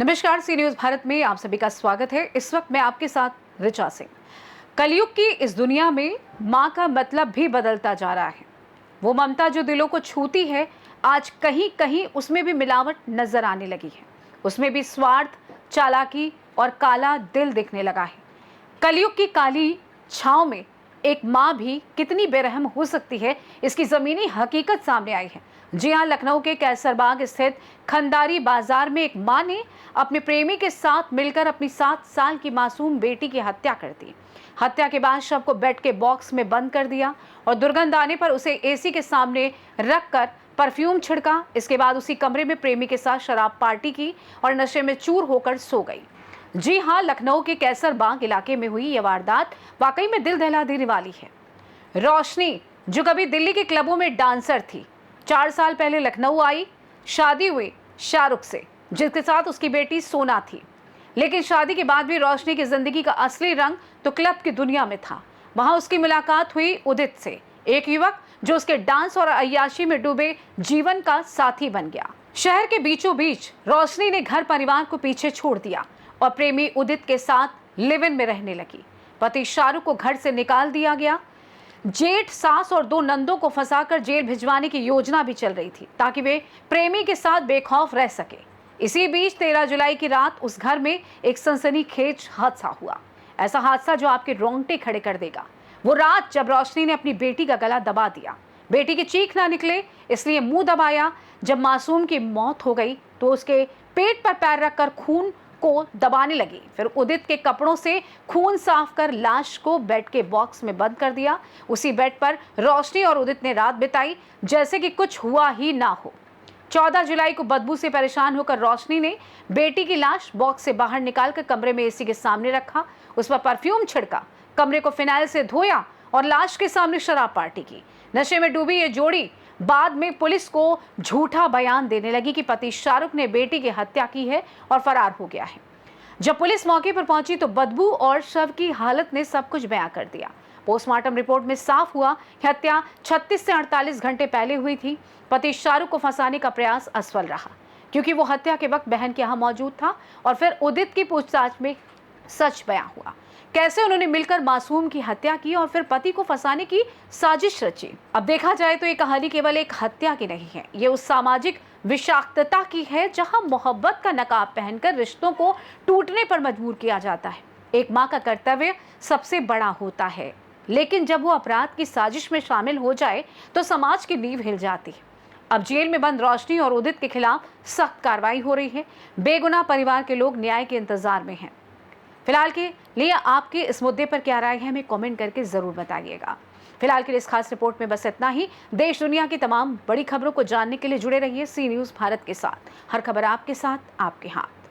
नमस्कार, सी न्यूज भारत में आप सभी का स्वागत है। इस वक्त मैं आपके साथ ऋचा सिंह। कलयुग की इस दुनिया में माँ का मतलब भी बदलता जा रहा है। वो ममता जो दिलों को छूती है, आज कहीं कहीं उसमें भी मिलावट नजर आने लगी है। उसमें भी स्वार्थ, चालाकी और काला दिल दिखने लगा है। कलयुग की काली छांव में एक माँ भी कितनी बेरहम हो सकती है, इसकी जमीनी हकीकत सामने आई है। जी हाँ, लखनऊ के कैसरबाग स्थित खंडारी बाजार में एक माँ ने अपने प्रेमी के साथ मिलकर अपनी 7 साल की मासूम बेटी की हत्या कर दी। हत्या के बाद शव को बेड के बॉक्स में बंद कर दिया और दुर्गंध आने पर उसे एसी के सामने रखकर परफ्यूम छिड़का। इसके बाद उसी कमरे में प्रेमी के साथ शराब पार्टी की और नशे में चूर होकर सो गई। जी हाँ, लखनऊ के कैसरबाग इलाके में हुई यह वारदात वाकई में दिल दहला देने वाली है। रोशनी, जो कभी दिल्ली के क्लबों में डांसर थी, 4 साल पहले लखनऊ आई। शादी हुई शाहरुख से, जिसके साथ उसकी बेटी सोना थी। लेकिन शादी के बाद भी रोशनी की जिंदगी का असली रंग तो क्लब की दुनिया में था। वहां उसकी मुलाकात हुई उदित से, एक युवक जो उसके डांस और अय्याशी में डूबे जीवन का साथी बन गया। शहर के बीचों बीच रोशनी ने घर परिवार को पीछे छोड़ दिया और प्रेमी उदित के साथ लिव इन में रहने लगी। पति शाहरुख को घर से निकाल दिया गया। जेठ, सास और 2 नंदों को फंसाकर जेल भिजवाने की योजना भी चल रही थी, ताकि वे प्रेमी के साथ बेखौफ रह सके। इसी बीच 13 जुलाई की रात उस घर में एक सनसनीखेज हादसा हुआ। ऐसा हादसा जो आपके रोंगटे खड़े कर देगा। वो रात जब रोशनी ने अपनी बेटी का गला दबा दिया। बेटी की चीख ना निकले इसलिए मुंह दबाया। जब मासूम की मौत हो गई तो उसके पेट पर पैर रखकर खून को दबाने लगी। फिर उदित के कपड़ों से खून साफ कर लाश को बेड के बॉक्स में बंद कर दिया। उसी बेड पर रोशनी और उदित ने रात बिताई जैसे कि कुछ हुआ ही ना हो। 14 जुलाई को बदबू से परेशान होकर रोशनी ने बेटी की लाश बॉक्स से बाहर निकालकर कमरे में एसी के सामने रखा। उस पर परफ्यूम छिड़का, कमरे को फिनाइल से धोया और लाश के सामने शराब पार्टी की। नशे में डूबी ये जोड़ी बाद में पुलिस को झूठा बयान देने लगी कि पति शाहरुख ने बेटी की हत्या की है और फरार हो गया है। जब पुलिस मौके पर पहुंची तो बदबू और शव की हालत ने सब कुछ बयां कर दिया। पोस्टमार्टम रिपोर्ट में साफ हुआ कि हत्या 36 से 48 घंटे पहले हुई थी। पति शाहरुख को फंसाने का प्रयास असफल रहा, क्योंकि वो हत्या के वक्त बहन के यहाँ मौजूद था। और फिर उदित की पूछताछ में सच बयां हुआ, कैसे उन्होंने मिलकर मासूम की हत्या की और फिर पति को फंसाने की साजिश रची। अब देखा जाए तो ये कहानी केवल एक हत्या की नहीं है, ये उस सामाजिक विषाक्तता की है जहां मोहब्बत का नकाब पहनकर रिश्तों को टूटने पर मजबूर किया जाता है। एक माँ का कर्तव्य सबसे बड़ा होता है, लेकिन जब वो अपराध की साजिश में शामिल हो जाए तो समाज की नींव हिल जाती है। अब जेल में बंद रोशनी और उदित के खिलाफ सख्त कार्रवाई हो रही है। बेगुनाह परिवार के लोग न्याय के इंतजार में हैं। फिलहाल के लिए आपकी इस मुद्दे पर क्या राय है, हमें कमेंट करके जरूर बताइएगा। फिलहाल के लिए इस खास रिपोर्ट में बस इतना ही। देश दुनिया की तमाम बड़ी खबरों को जानने के लिए जुड़े रहिए सी न्यूज भारत के साथ। हर खबर आपके साथ, आपके हाथ।